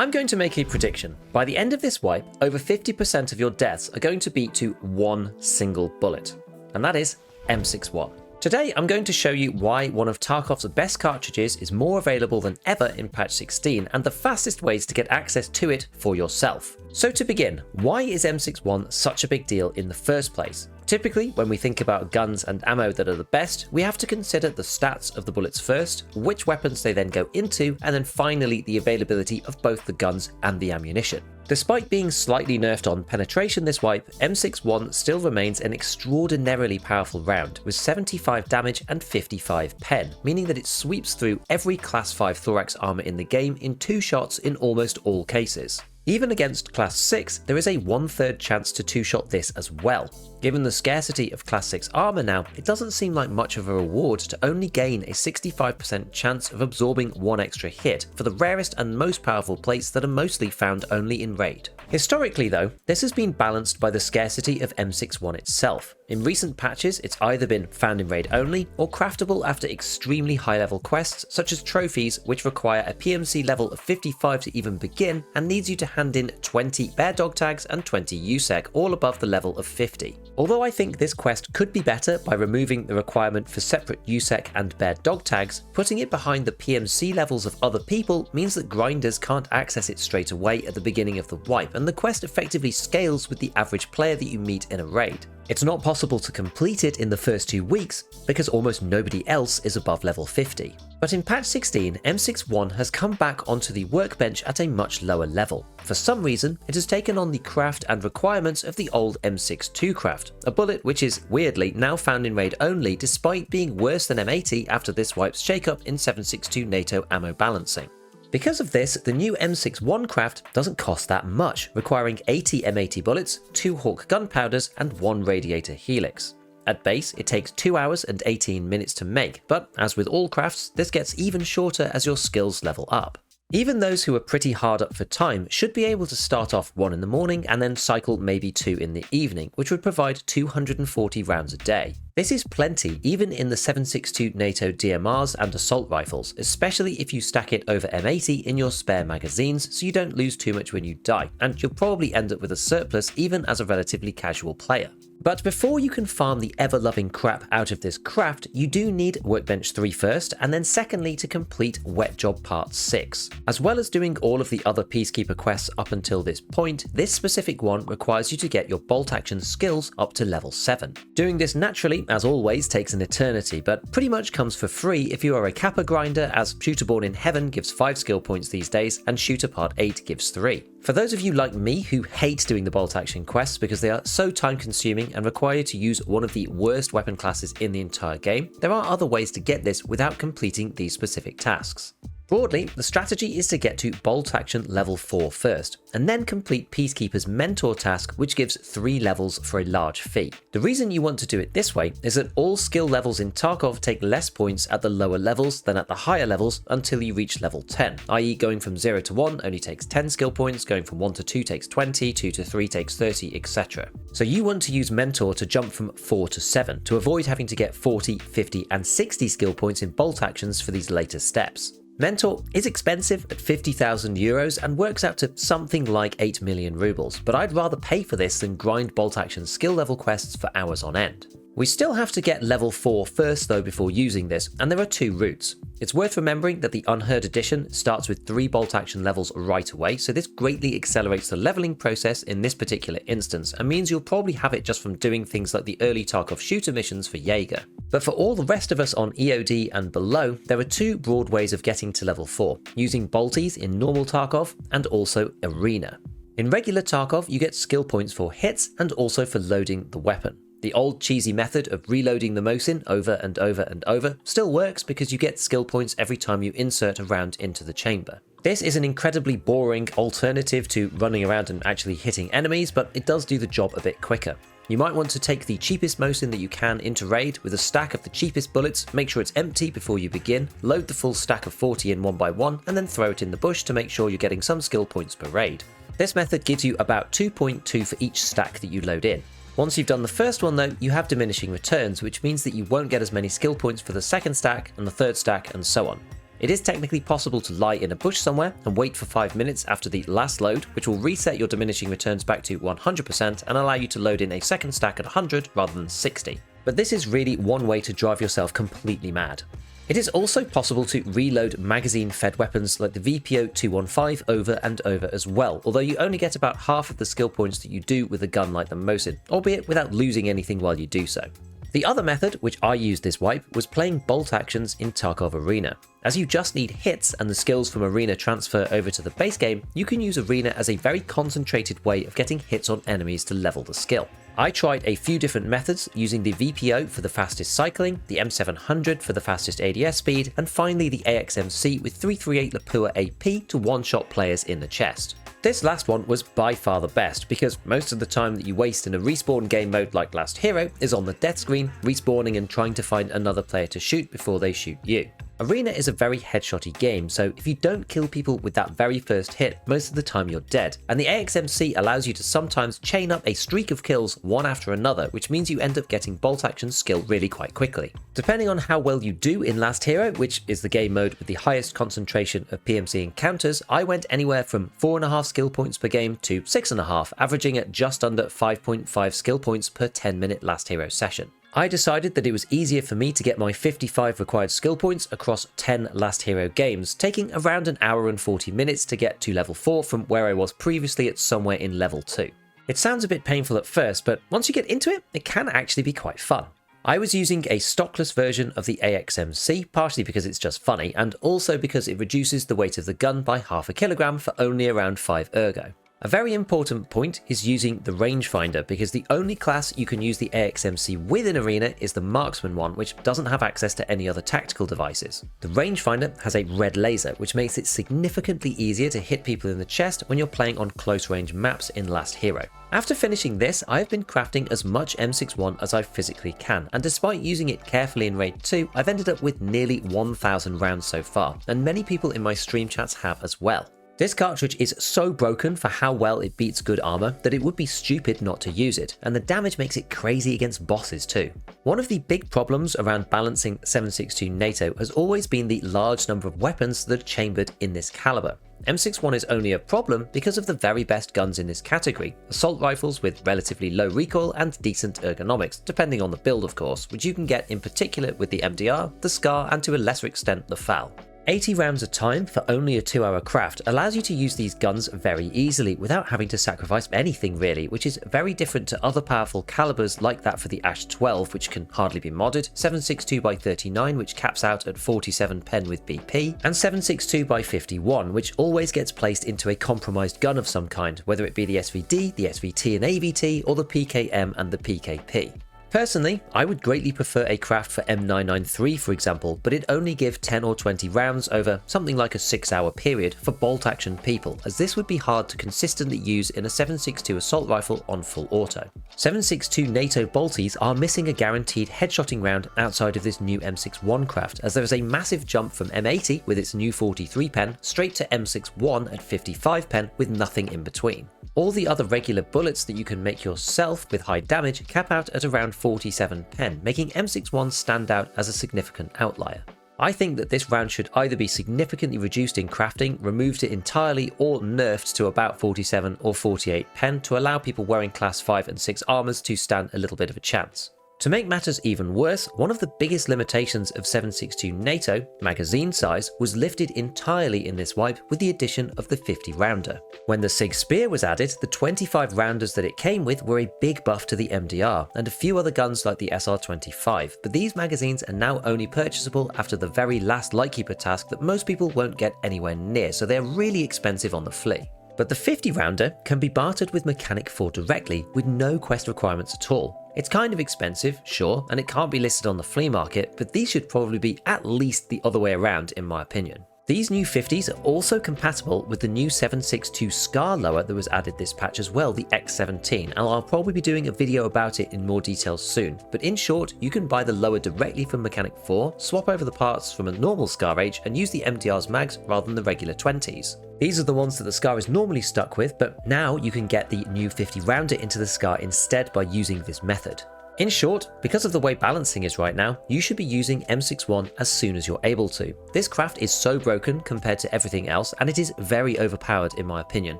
I'm going to make a prediction. By the end of this wipe, over 50% of your deaths are going to be to one single bullet, and that is M61. Today, I'm going to show you why one of Tarkov's best cartridges is more available than ever in patch 16 and the fastest ways to get access to it for yourself. So to begin, why is M61 such a big deal in the first place? Typically, when we think about guns and ammo that are the best, we have to consider the stats of the bullets first, which weapons they then go into, and then finally the availability of both the guns and the ammunition. Despite being slightly nerfed on penetration this wipe, M61 still remains an extraordinarily powerful round with 75 damage and 55 pen, meaning that it sweeps through every class 5 thorax armor in the game in 2 shots in almost all cases. Even against class 6, there is a 1/3 chance to 2-shot this as well. Given the scarcity of class 6 armor now, it doesn't seem like much of a reward to only gain a 65% chance of absorbing 1 extra hit for the rarest and most powerful plates that are mostly found only in raid. Historically though, this has been balanced by the scarcity of M61 itself. In recent patches, it's either been found in raid only or craftable after extremely high level quests such as trophies, which require a PMC level of 55 to even begin and needs you to hand in 20 bear dog tags and 20 USEC, all above the level of 50. Although I think this quest could be better by removing the requirement for separate USEC and bear dog tags, putting it behind the PMC levels of other people means that grinders can't access it straight away at the beginning of the wipe, and the quest effectively scales with the average player that you meet in a raid. It's not possible to complete it in the first 2 weeks because almost nobody else is above level 50. But in patch 16, M61 has come back onto the workbench at a much lower level. For some reason, it has taken on the craft and requirements of the old M62 craft, a bullet which is weirdly now found in raid only despite being worse than M80 after this wipe's shakeup in 7.62 NATO ammo balancing. Because of this, the new M61 craft doesn't cost that much, requiring 80 M80 bullets, 2 Hawk gunpowders, and 1 radiator helix. At base, it takes 2 hours and 18 minutes to make, but as with all crafts, this gets even shorter as your skills level up. Even those who are pretty hard up for time should be able to start off 1 in the morning and then cycle maybe 2 in the evening, which would provide 240 rounds a day. This is plenty even in the 7.62 NATO DMRs and assault rifles, especially if you stack it over M80 in your spare magazines so you don't lose too much when you die, and you'll probably end up with a surplus even as a relatively casual player. But before you can farm the ever-loving crap out of this craft, you do need Workbench 3 first, and then secondly to complete Wet Job Part 6. As well as doing all of the other Peacekeeper quests up until this point, this specific one requires you to get your bolt action skills up to level 7. Doing this naturally, as always, takes an eternity, but pretty much comes for free if you are a Kappa grinder, as Shooter Born in Heaven gives 5 skill points these days, and Shooter Part 8 gives 3. For those of you like me who hate doing the bolt action quests because they are so time consuming and require you to use one of the worst weapon classes in the entire game, there are other ways to get this without completing these specific tasks. Broadly, the strategy is to get to Bolt Action level 4 first, and then complete Peacekeeper's Mentor task, which gives 3 levels for a large fee. The reason you want to do it this way is that all skill levels in Tarkov take less points at the lower levels than at the higher levels until you reach level 10, i.e. going from 0 to 1 only takes 10 skill points, going from 1 to 2 takes 20, 2 to 3 takes 30, etc. So you want to use Mentor to jump from 4 to 7, to avoid having to get 40, 50 and 60 skill points in bolt actions for these later steps. Mentor is expensive at 50,000 euros and works out to something like 8 million rubles, but I'd rather pay for this than grind bolt action skill level quests for hours on end. We still have to get level 4 first though before using this, and there are 2 routes. It's worth remembering that the Unheard edition starts with 3 bolt action levels right away, so this greatly accelerates the leveling process in this particular instance, and means you'll probably have it just from doing things like the early Tarkov shooter missions for Jaeger. But for all the rest of us on EOD and below, there are 2 broad ways of getting to level 4, using bolties in normal Tarkov and also Arena. In regular Tarkov, you get skill points for hits and also for loading the weapon. The old cheesy method of reloading the Mosin over and over and over still works because you get skill points every time you insert a round into the chamber. This is an incredibly boring alternative to running around and actually hitting enemies, but it does do the job a bit quicker. You might want to take the cheapest Mosin that you can into raid with a stack of the cheapest bullets, make sure it's empty before you begin, load the full stack of 40 in one by one, and then throw it in the bush to make sure you're getting some skill points per raid. This method gives you about 2.2 for each stack that you load in. Once you've done the first one though, you have diminishing returns, which means that you won't get as many skill points for the second stack and the third stack and so on. It is technically possible to lie in a bush somewhere and wait for 5 minutes after the last load, which will reset your diminishing returns back to 100% and allow you to load in a second stack at 100 rather than 60. But this is really one way to drive yourself completely mad. It is also possible to reload magazine-fed weapons like the VPO-215 over and over as well, although you only get about half of the skill points that you do with a gun like the Mosin, albeit without losing anything while you do so. The other method, which I used this wipe, was playing bolt actions in Tarkov Arena. As you just need hits and the skills from Arena transfer over to the base game, you can use Arena as a very concentrated way of getting hits on enemies to level the skill. I tried a few different methods, using the VPO for the fastest cycling, the M700 for the fastest ADS speed, and finally the AXMC with 338 Lapua AP to one-shot players in the chest. This last one was by far the best, because most of the time that you waste in a respawn game mode like Last Hero is on the death screen, respawning and trying to find another player to shoot before they shoot you. Arena is a very headshotty game, so if you don't kill people with that very first hit, most of the time you're dead, and the AXMC allows you to sometimes chain up a streak of kills one after another, which means you end up getting bolt action skill really quite quickly. Depending on how well you do in Last Hero, which is the game mode with the highest concentration of PMC encounters, I went anywhere from 4.5 skill points per game to 6.5, averaging at just under 5.5 skill points per 10-minute Last Hero session. I decided that it was easier for me to get my 55 required skill points across 10 Last Hero games, taking around an hour and 40 minutes to get to level 4 from where I was previously at somewhere in level 2. It sounds a bit painful at first, but once you get into it, it can actually be quite fun. I was using a stockless version of the AXMC, partially because it's just funny, and also because it reduces the weight of the gun by half a kilogram for only around 5 ergo. A very important point is using the rangefinder, because the only class you can use the AXMC with in Arena is the marksman one, which doesn't have access to any other tactical devices. The rangefinder has a red laser, which makes it significantly easier to hit people in the chest when you're playing on close range maps in Last Hero. After finishing this, I have been crafting as much M61 as I physically can, and despite using it carefully in Raid 2, I've ended up with nearly 1,000 rounds so far, and many people in my stream chats have as well. This cartridge is so broken for how well it beats good armor that it would be stupid not to use it, and the damage makes it crazy against bosses too. One of the big problems around balancing 7.62 NATO has always been the large number of weapons that are chambered in this caliber. M61 is only a problem because of the very best guns in this category, assault rifles with relatively low recoil and decent ergonomics, depending on the build of course, which you can get in particular with the MDR, the SCAR and to a lesser extent the FAL. 80 rounds a time for only a 2-hour craft allows you to use these guns very easily without having to sacrifice anything really, which is very different to other powerful calibers like that for the Ash 12, which can hardly be modded, 7.62x39 which caps out at 47 pen with BP, and 7.62x51 which always gets placed into a compromised gun of some kind, whether it be the SVD, the SVT and AVT, or the PKM and the PKP. Personally, I would greatly prefer a craft for M993 for example, but it only give 10 or 20 rounds over something like a 6-hour period for bolt action people, as this would be hard to consistently use in a 7.62 assault rifle on full auto. 7.62 NATO bolties are missing a guaranteed headshotting round outside of this new M61 craft, as there is a massive jump from M80 with its new 43 pen straight to M61 at 55 pen with nothing in between. All the other regular bullets that you can make yourself with high damage cap out at around 47 pen, making M61 stand out as a significant outlier. I think that this round should either be significantly reduced in crafting, removed it entirely, or nerfed to about 47 or 48 pen to allow people wearing class 5 and 6 armors to stand a little bit of a chance. To make matters even worse, one of the biggest limitations of 7.62 NATO, magazine size, was lifted entirely in this wipe with the addition of the 50 rounder. When the SIG Spear was added, the 25 rounders that it came with were a big buff to the MDR, and a few other guns like the SR25, but these magazines are now only purchasable after the very last Lightkeeper task that most people won't get anywhere near, so they're really expensive on the flea. But the 50 rounder can be bartered with Mechanic 4 directly with no quest requirements at all. It's kind of expensive, sure, and it can't be listed on the flea market, but these should probably be at least the other way around in my opinion. These new 50s are also compatible with the new 7.62 SCAR lower that was added this patch as well, the X17, and I'll probably be doing a video about it in more detail soon. But in short, you can buy the lower directly from Mechanic 4, swap over the parts from a normal SCAR H and use the MDR's mags rather than the regular 20s. These are the ones that the SCAR is normally stuck with, but now you can get the new 50 rounder into the SCAR instead by using this method. In short, because of the way balancing is right now, you should be using M61 as soon as you're able to. This craft is so broken compared to everything else, and it is very overpowered in my opinion.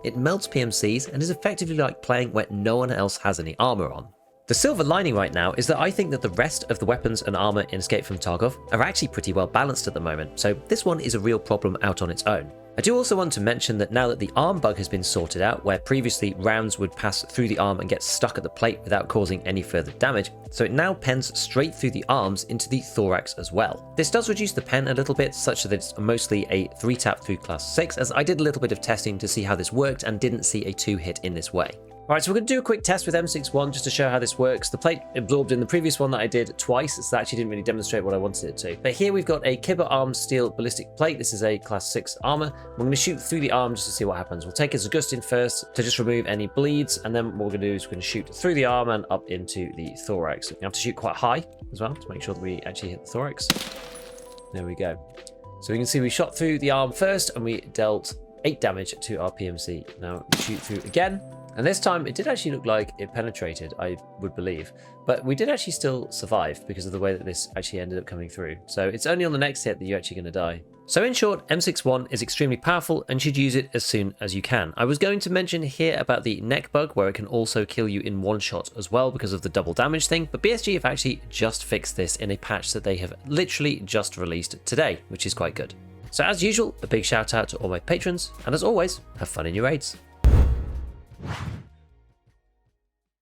It melts PMCs and is effectively like playing where no one else has any armor on. The silver lining right now is that I think that the rest of the weapons and armor in Escape from Tarkov are actually pretty well balanced at the moment, so this one is a real problem out on its own. I do also want to mention that now that the arm bug has been sorted out, where previously rounds would pass through the arm and get stuck at the plate without causing any further damage, so it now pens straight through the arms into the thorax as well. This does reduce the pen a little bit, such that it's mostly a 3-tap through class 6, as I did a little bit of testing to see how this worked and didn't see a 2-hit in this way. Alright, so we're going to do a quick test with M61 just to show how this works. The plate absorbed in the previous one that I did twice, so that actually didn't really demonstrate what I wanted it to. But here we've got a Kibber armed steel ballistic plate. This is a class 6 armor. We're going to shoot through the arm just to see what happens. We'll take a Zagustin first to just remove any bleeds, and then what we're going to do is we're going to shoot through the arm and up into the thorax. You have to shoot quite high as well to make sure that we actually hit the thorax. There we go. So we can see we shot through the arm first and we dealt 8 damage to our PMC. Now we shoot through again. And this time it did actually look like it penetrated, I would believe, but we did actually still survive because of the way that this actually ended up coming through. So it's only on the next hit that you're actually going to die. So in short, M61 is extremely powerful and should use it as soon as you can. I was going to mention here about the neck bug where it can also kill you in one shot as well because of the double damage thing, but BSG have actually just fixed this in a patch that they have literally just released today, which is quite good. So as usual, a big shout out to all my patrons, and as always, have fun in your raids.